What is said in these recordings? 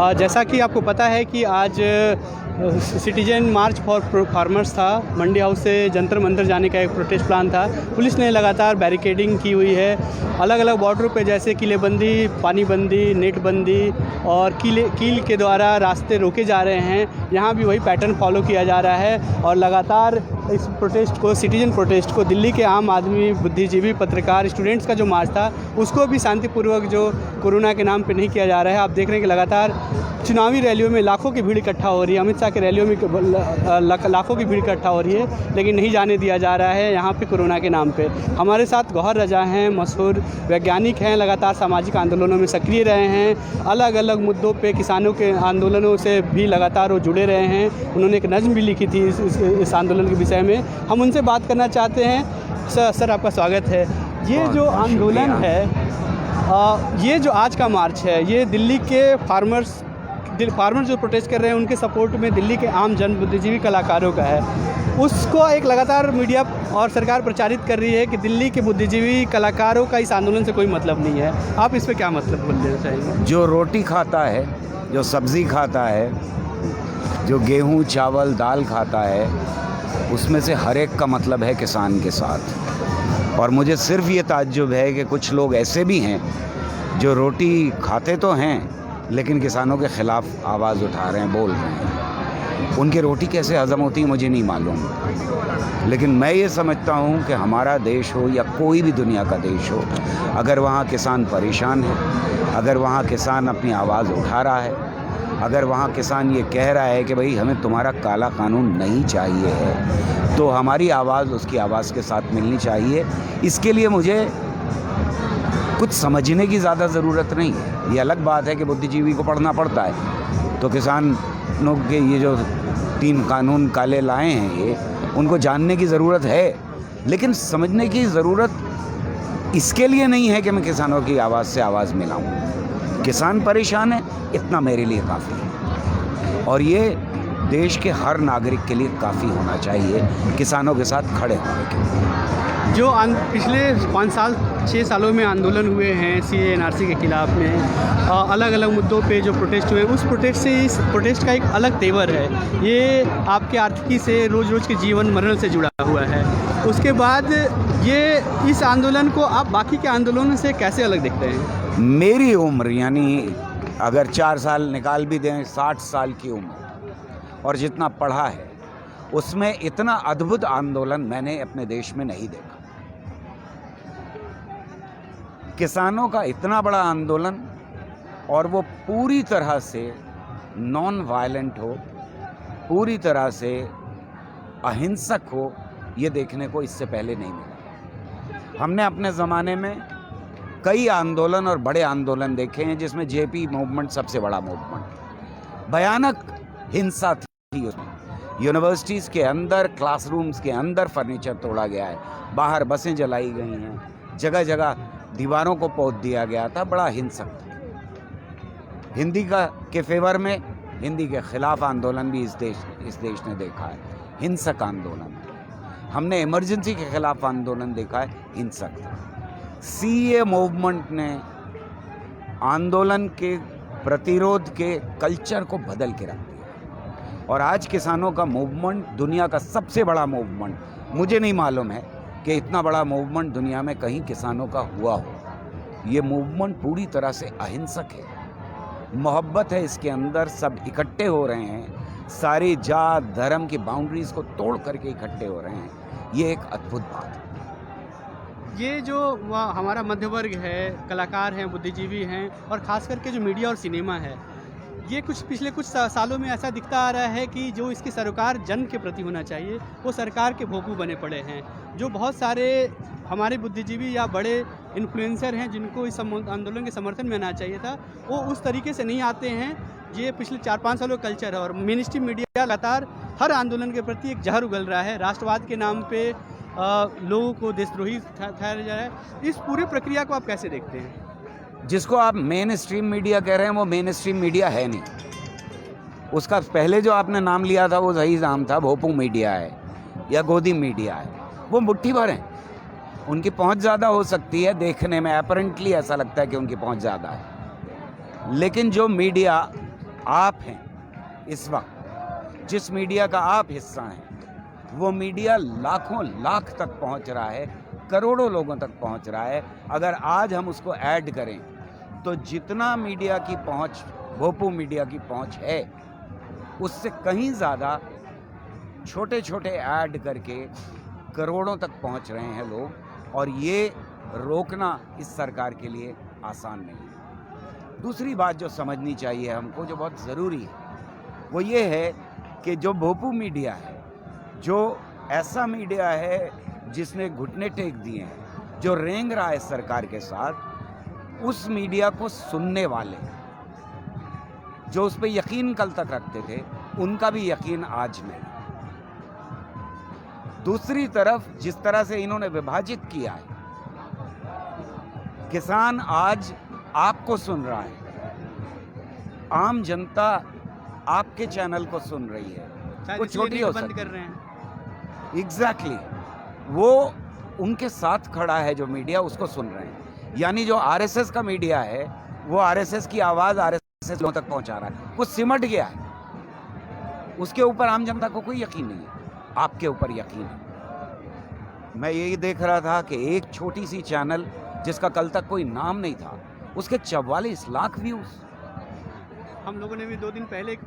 जैसा कि आपको पता है कि आज सिटीजन मार्च फॉर फार्मर्स था। मंडी हाउस से जंतर मंतर जाने का एक प्रोटेस्ट प्लान था। पुलिस ने लगातार बैरिकेडिंग की हुई है। अलग अलग बॉर्डरों पे जैसे किलेबंदी, पानीबंदी, नेटबंदी और कील के द्वारा रास्ते रोके जा रहे हैं। यहाँ भी वही पैटर्न फॉलो किया जा रहा है और लगातार इस प्रोटेस्ट को, सिटीजन प्रोटेस्ट को, दिल्ली के आम आदमी, बुद्धिजीवी, पत्रकार, स्टूडेंट्स का जो मार्च था उसको भी शांतिपूर्वक जो कोरोना के नाम पे नहीं किया जा रहा है। आप देख रहे हैं कि लगातार चुनावी रैलियों में लाखों की भीड़ इकट्ठा हो रही है। अमित शाह के रैलियों में लाखों की भीड़ इकट्ठा हो रही है, लेकिन नहीं जाने दिया जा रहा है यहाँ पे कोरोना के नाम पे। हमारे साथ गौहर रजा हैं, मशहूर वैज्ञानिक हैं, लगातार सामाजिक आंदोलनों में सक्रिय रहे हैं। अलग अलग मुद्दों पे किसानों के आंदोलनों से भी लगातार वो जुड़े रहे हैं। उन्होंने एक नज़्म भी लिखी थी इस आंदोलन के विषय में। हम उनसे बात करना चाहते हैं। सर आपका स्वागत है। ये जो आंदोलन है, ये जो आज का मार्च है, ये दिल्ली के फार्मर्स जो प्रोटेस्ट कर रहे हैं उनके सपोर्ट में दिल्ली के आम जन, बुद्धिजीवी, कलाकारों का है। उसको एक लगातार मीडिया और सरकार प्रचारित कर रही है कि दिल्ली के बुद्धिजीवी, कलाकारों का इस आंदोलन से कोई मतलब नहीं है। आप इस पर क्या मतलब बोल देना चाहेंगे? जो रोटी खाता है, जो सब्ज़ी खाता है, जो गेहूँ, चावल, दाल खाता है, उसमें से हर एक का मतलब है किसान के साथ। और मुझे सिर्फ ये ताज्जुब है कि कुछ लोग ऐसे भी हैं जो रोटी खाते तो हैं लेकिन किसानों के ख़िलाफ़ आवाज़ उठा रहे हैं, बोल रहे हैं। उनकी रोटी कैसे हज़म होती है मुझे नहीं मालूम, लेकिन मैं ये समझता हूँ कि हमारा देश हो या कोई भी दुनिया का देश हो, अगर वहाँ किसान परेशान है, अगर वहाँ किसान अपनी आवाज़ उठा रहा है, अगर वहाँ किसान ये कह रहा है कि भाई हमें तुम्हारा काला कानून नहीं चाहिए है, तो हमारी आवाज़ उसकी आवाज़ के साथ मिलनी चाहिए। इसके लिए मुझे कुछ समझने की ज़्यादा ज़रूरत नहीं है। ये अलग बात है कि बुद्धिजीवी को पढ़ना पड़ता है, तो किसानों के ये जो 3 कानून काले लाए हैं ये उनको जानने की ज़रूरत है, लेकिन समझने की ज़रूरत इसके लिए नहीं है कि मैं किसानों की आवाज़ से आवाज़ मिलाऊं। किसान परेशान है, इतना मेरे लिए काफ़ी है, और ये देश के हर नागरिक के लिए काफ़ी होना चाहिए किसानों के साथ खड़े होने के लिए। जो पिछले 6 सालों में आंदोलन हुए हैं CAA NRC के खिलाफ़ में, अलग अलग मुद्दों पे जो प्रोटेस्ट हुए, उस प्रोटेस्ट से इस प्रोटेस्ट का एक अलग तेवर है। ये आपके आर्थिकी से, रोज़ के जीवन मरण से जुड़ा हुआ है। उसके बाद ये इस आंदोलन को आप बाकी के आंदोलनों से कैसे अलग देखते हैं? मेरी उम्र, यानी अगर 4 साल निकाल भी दें, 60 साल की उम्र, और जितना पढ़ा है, उसमें इतना अद्भुत आंदोलन मैंने अपने देश में नहीं देखा। किसानों का इतना बड़ा आंदोलन, और वो पूरी तरह से नॉन वायलेंट हो, पूरी तरह से अहिंसक हो, ये देखने को इससे पहले नहीं मिला। हमने अपने ज़माने में कई आंदोलन और बड़े आंदोलन देखे हैं, जिसमें JP मूवमेंट सबसे बड़ा मूवमेंट। भयानक हिंसा थी उसमें। यूनिवर्सिटीज़ के अंदर, क्लासरूम्स के अंदर फर्नीचर तोड़ा गया है, बाहर बसें जलाई गई हैं, जगह जगह दीवारों को पोत दिया गया था। बड़ा हिंसक था। हिंदी के फेवर में, हिंदी के ख़िलाफ़ आंदोलन भी इस देश ने देखा है, हिंसक आंदोलन। हमने इमरजेंसी के ख़िलाफ़ आंदोलन देखा है, हिंसक था। CAA मूवमेंट ने आंदोलन के, प्रतिरोध के कल्चर को बदल के रख दिया, और आज किसानों का मूवमेंट दुनिया का सबसे बड़ा मूवमेंट, मुझे नहीं मालूम है कि इतना बड़ा मूवमेंट दुनिया में कहीं किसानों का हुआ हो। ये मूवमेंट पूरी तरह से अहिंसक है, मोहब्बत है इसके अंदर, सब इकट्ठे हो रहे हैं, सारी जात धर्म की बाउंड्रीज़ को तोड़ करके इकट्ठे हो रहे हैं। ये एक अद्भुत बात है। ये जो हमारा मध्य वर्ग है, कलाकार हैं, बुद्धिजीवी हैं, और ख़ास करके जो मीडिया और सिनेमा है, ये पिछले कुछ सालों में ऐसा दिखता आ रहा है कि जो इसकी सरोकार जन के प्रति होना चाहिए, वो सरकार के भोंपू बने पड़े हैं। जो बहुत सारे हमारे बुद्धिजीवी या बड़े इन्फ्लुएंसर हैं जिनको इस आंदोलन के समर्थन में आना चाहिए था, वो उस तरीके से नहीं आते हैं। ये पिछले 4-5 सालों का कल्चर है, और मेन स्ट्रीम मीडिया लगातार हर आंदोलन के प्रति एक जहर उगल रहा है। राष्ट्रवाद के नाम पे लोगों को देशद्रोही ठहराया जा रहा है। इस पूरी प्रक्रिया को आप कैसे देखते हैं? जिसको आप मेन स्ट्रीम मीडिया कह रहे हैं, वो मेन स्ट्रीम मीडिया है नहीं। उसका पहले जो आपने नाम लिया था वो सही नाम था, भोपू मीडिया है या गोदी मीडिया है। वो मुट्ठी भर हैं, उनकी पहुंच ज़्यादा हो सकती है, देखने में अपरेंटली ऐसा लगता है कि उनकी पहुंच ज़्यादा है, लेकिन जो मीडिया आप हैं इस वक्त, जिस मीडिया का आप हिस्सा हैं, वो मीडिया लाखों लाख तक पहुंच रहा है, करोड़ों लोगों तक पहुंच रहा है। अगर आज हम उसको ऐड करें तो जितना मीडिया की पहुंच, भोपू मीडिया की पहुंच है, उससे कहीं ज़्यादा छोटे छोटे ऐड करके करोड़ों तक पहुंच रहे हैं लोग, और ये रोकना इस सरकार के लिए आसान नहीं है। दूसरी बात जो समझनी चाहिए हमको, जो बहुत ज़रूरी है, वो ये है कि जो भोपू मीडिया है, जो ऐसा मीडिया है जिसने घुटने टेक दिए हैं, जो रेंग रहा है सरकार के साथ, उस मीडिया को सुनने वाले जो उस पर यकीन कल तक रखते थे, उनका भी यकीन आज नहीं। दूसरी तरफ जिस तरह से इन्होंने विभाजित किया है, किसान आज आपको सुन रहा है, आम जनता आपके चैनल को सुन रही है, वो छोटी हो बंद सकती कर रहे हैं। एग्जैक्टली वो उनके साथ खड़ा है, जो मीडिया उसको सुन रहे हैं। यानी जो आरएसएस का मीडिया है, वो आरएसएस की आवाज़ आरएसएस लोगों तक पहुंचा रहा है, वो सिमट गया है, उसके ऊपर आम जनता को कोई यकीन नहीं है, आपके ऊपर यकीन है। मैं यही देख रहा था कि एक छोटी सी चैनल जिसका कल तक कोई नाम नहीं था, उसके 44 लाख व्यूज। हम लोगों ने भी 2 दिन पहले एक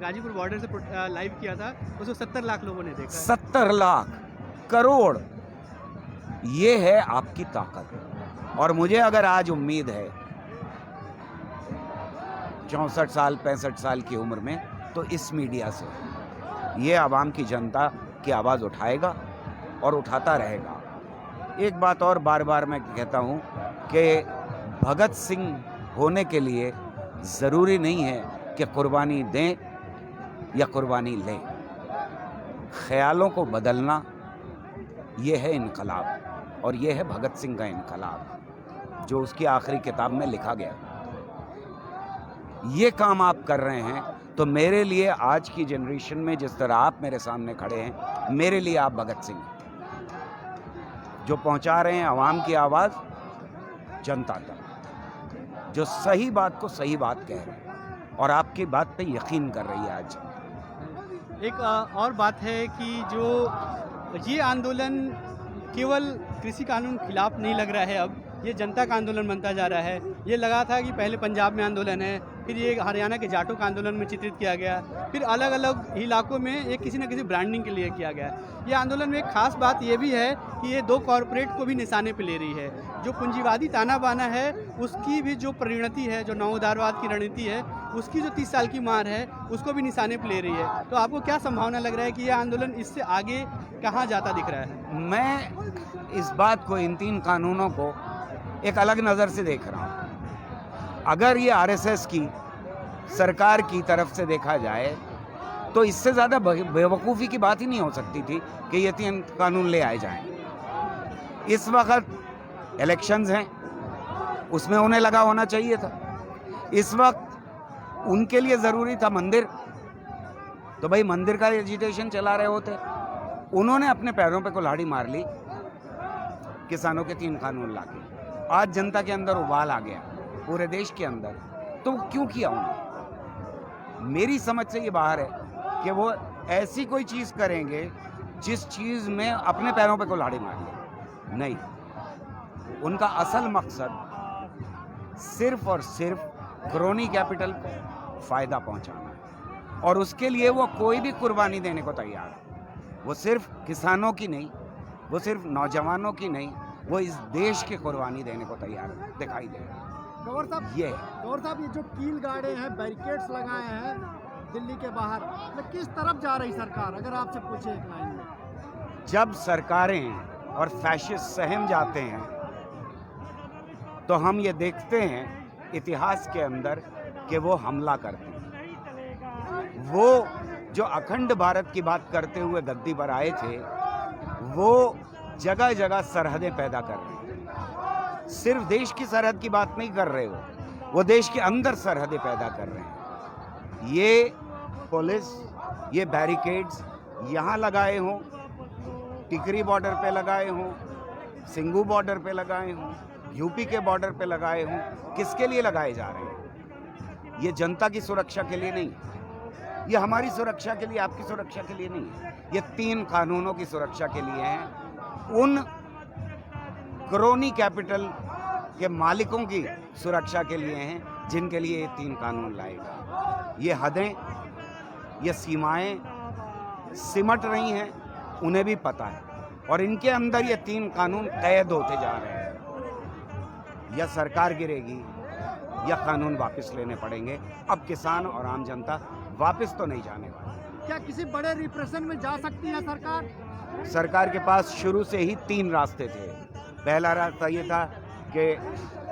गाजीपुर बॉर्डर से लाइव किया था, उसको 70 लाख लोगों ने देखा। 70 लाख करोड़, ये है आपकी ताकत। और मुझे अगर आज उम्मीद है 64 साल 65 साल की उम्र में, तो इस मीडिया से ये आवाम की जनता की आवाज़ उठाएगा और उठाता रहेगा। एक बात और बार बार मैं कहता हूँ कि भगत सिंह होने के लिए ज़रूरी नहीं है कि कुर्बानी दें या कुर्बानी लें। ख्यालों को बदलना, ये है इनकलाब, और ये है भगत सिंह का इनकलाब, जो उसकी आखिरी किताब में लिखा गया। ये काम आप कर रहे हैं, तो मेरे लिए आज की जनरेशन में जिस तरह आप मेरे सामने खड़े हैं, मेरे लिए आप भगत सिंह हैं, जो पहुंचा रहे हैं आवाम की आवाज़ जनता तक, जो सही बात को सही बात कह रहे हैं और आपकी बात पे यकीन कर रही है आज। एक और बात है कि जो ये आंदोलन केवल कृषि कानून खिलाफ नहीं लग रहा है, अब ये जनता का आंदोलन बनता जा रहा है। ये लगा था कि पहले पंजाब में आंदोलन है, फिर ये हरियाणा के जाटों का आंदोलन में चित्रित किया गया, फिर अलग अलग इलाकों में ये किसी न किसी ब्रांडिंग के लिए किया गया। ये आंदोलन में एक खास बात ये भी है कि ये 2 कॉरपोरेट को भी निशाने पे ले रही है। जो पूंजीवादी ताना बाना है, उसकी भी जो परिणति है, जो नवोदारवाद की रणनीति है, उसकी जो 30 साल की मार है, उसको भी निशाने पे ले रही है। तो आपको क्या संभावना लग रहा है कि ये आंदोलन इससे आगे कहाँ जाता दिख रहा है? मैं इस बात को, इन 3 कानूनों को एक अलग नज़र से देख रहा हूँ। अगर ये आरएसएस की सरकार की तरफ से देखा जाए, तो इससे ज़्यादा बेवकूफ़ी की बात ही नहीं हो सकती थी कि ये 3 कानून ले आए जाएं। इस वक्त इलेक्शंस हैं, उसमें उन्हें लगा होना चाहिए था। इस वक्त उनके लिए ज़रूरी था मंदिर, तो भाई मंदिर का एजिटेशन चला रहे होते। उन्होंने अपने पैरों पे कुल्हाड़ी मार ली किसानों के 3 कानून लाके। आज जनता के अंदर उबाल आ गया, पूरे देश के अंदर, तो क्यों किया उन्होंने? मेरी समझ से ये बाहर है कि वो ऐसी कोई चीज़ करेंगे जिस चीज़ में अपने पैरों पे कुल्हाड़ी मार ली। नहीं, उनका असल मकसद सिर्फ और सिर्फ क्रोनी कैपिटल को फ़ायदा पहुंचाना है, और उसके लिए वो कोई भी कुर्बानी देने को तैयार है। वो सिर्फ किसानों की नहीं, वो सिर्फ नौजवानों की नहीं, वो इस देश की कुर्बानी देने को तैयार दिखाई दे रहा है। गौर साहब, ये जो कील गाड़े हैं, बैरिकेड्स लगाए हैं दिल्ली के बाहर, तो किस तरफ जा रही सरकार, अगर आपसे पूछे एक लाइन में? जब सरकारें और फैशिस्ट सहम जाते हैं, तो हम ये देखते हैं इतिहास के अंदर कि वो हमला करते हैं। वो जो अखंड भारत की बात करते हुए गद्दी पर आए थे, वो जगह जगह सरहदें पैदा कर रहे हैं। सिर्फ देश की सरहद की बात नहीं कर रहे हो, वो देश के अंदर सरहदें पैदा कर रहे हैं। ये पुलिस, ये बैरिकेड्स यहाँ लगाए हों, टिकरी बॉर्डर पे लगाए हों, सिंगू बॉर्डर पे लगाए हों, यूपी के बॉर्डर पे लगाए हों, किसके लिए लगाए जा रहे हैं? ये जनता की सुरक्षा के लिए नहीं, ये हमारी सुरक्षा के लिए, आपकी सुरक्षा के लिए नहीं है। ये 3 कानूनों की सुरक्षा के लिए हैं, उन क्रोनी कैपिटल के मालिकों की सुरक्षा के लिए हैं जिनके लिए ये 3 कानून लाएगा। ये हदें, ये सीमाएं सिमट रही हैं, उन्हें भी पता है, और इनके अंदर ये 3 कानून कैद होते जा रहे हैं। या सरकार गिरेगी या कानून वापस लेने पड़ेंगे। अब किसान और आम जनता वापस तो नहीं जाने वाली। क्या किसी बड़े रिप्रेशन में जा सकती है सरकार? सरकार के पास शुरू से ही 3 रास्ते थे। पहला रास्ता ये था कि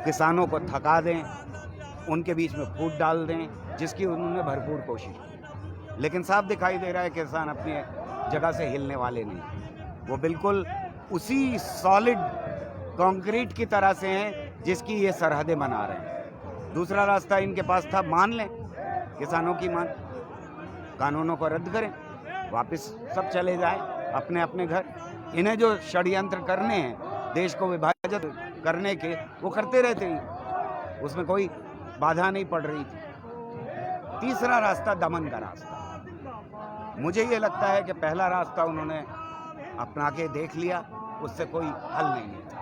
किसानों को थका दें, उनके बीच में फूट डाल दें, जिसकी उन्होंने भरपूर कोशिश की, लेकिन साफ दिखाई दे रहा है किसान अपनी जगह से हिलने वाले नहीं। वो बिल्कुल उसी सॉलिड कंक्रीट की तरह से हैं जिसकी ये सरहदें बना रहे हैं। दूसरा रास्ता इनके पास था, मान लें किसानों की मांग, कानूनों को रद्द करें, वापस सब चले जाएं अपने अपने घर। इन्हें जो षड्यंत्र करने हैं देश को विभाजित करने के, वो करते रहते हैं, उसमें कोई बाधा नहीं पड़ रही थी। तीसरा रास्ता दमन का रास्ता। मुझे ये लगता है कि पहला रास्ता उन्होंने अपना के देख लिया, उससे कोई हल नहीं निकला।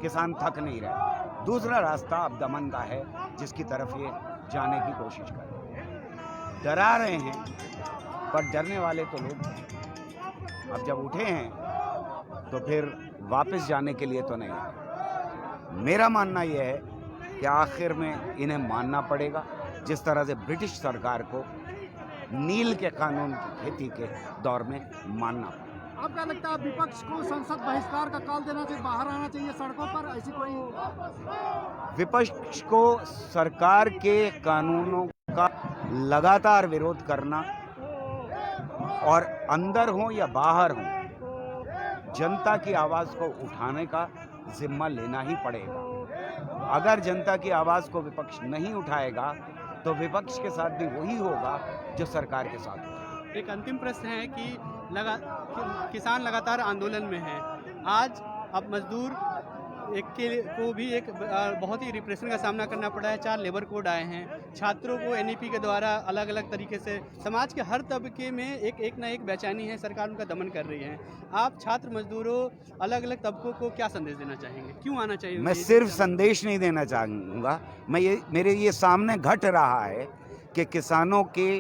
किसान थक नहीं रहे। दूसरा रास्ता अब दमन का है, जिसकी तरफ ये जाने की कोशिश कर रहे हैं। डरा रहे हैं, पर डरने वाले तो लोग हैं। अब जब उठे हैं तो फिर वापस जाने के लिए तो नहीं। मेरा मानना यह है कि आखिर में इन्हें मानना पड़ेगा, जिस तरह से ब्रिटिश सरकार को नील के कानून की खेती के दौर में मानना पड़ेगा। अब क्या लगता है विपक्ष को संसद बहिष्कार का कॉल देना चाहिए, बाहर आना चाहिए सड़कों पर? ऐसी कोई विपक्ष को सरकार के कानूनों का लगातार विरोध करना, और अंदर हो या बाहर हो, जनता की आवाज़ को उठाने का जिम्मा लेना ही पड़ेगा। अगर जनता की आवाज़ को विपक्ष नहीं उठाएगा तो विपक्ष के साथ भी वही होगा जो सरकार के साथ होगा। एक अंतिम प्रश्न है कि किसान लगातार आंदोलन में है। आज अब मजदूर को भी एक बहुत ही रिप्रेशन का सामना करना पड़ा है। 4 लेबर कोड आए हैं, छात्रों को एनईपी के द्वारा अलग अलग तरीके से समाज के हर तबके में एक ना एक बेचैनी है, सरकार उनका दमन कर रही है। आप छात्र मजदूरों अलग अलग तबकों को क्या संदेश देना चाहेंगे, क्यों आना चाहिए? मैं सिर्फ संदेश नहीं देना चाहूँगा, मेरे ये सामने घट रहा है कि किसानों के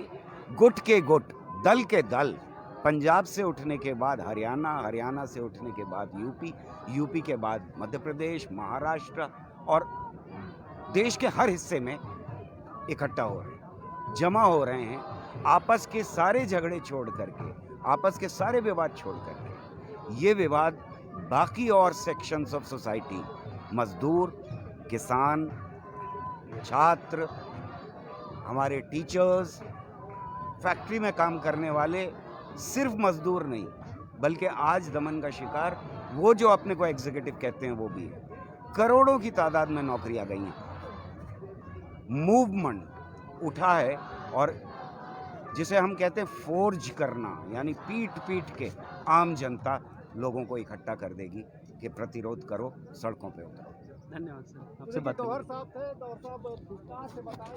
गुट, दल के दल, पंजाब से उठने के बाद हरियाणा, हरियाणा से उठने के बाद यूपी, यूपी के बाद मध्य प्रदेश, महाराष्ट्र और देश के हर हिस्से में इकट्ठा हो रहे हैं, जमा हो रहे हैं। आपस के सारे झगड़े छोड़ करके, आपस के सारे विवाद छोड़ करके, ये विवाद बाकी और सेक्शंस ऑफ सोसाइटी, मजदूर, किसान, छात्र, हमारे टीचर्स, फैक्ट्री में काम करने वाले, सिर्फ मजदूर नहीं बल्कि आज दमन का शिकार वो जो अपने को एग्जीक्यूटिव कहते हैं वो भी है। करोड़ों की तादाद में नौकरियां गई हैं। मूवमेंट उठा है, और जिसे हम कहते हैं फोर्ज करना, यानी पीट के आम जनता लोगों को इकट्ठा कर देगी कि प्रतिरोध करो, सड़कों पे उतरो। धन्यवाद सर, आपसे बात गौहर साहब थे, गौहर साहब विस्तार से बताएं।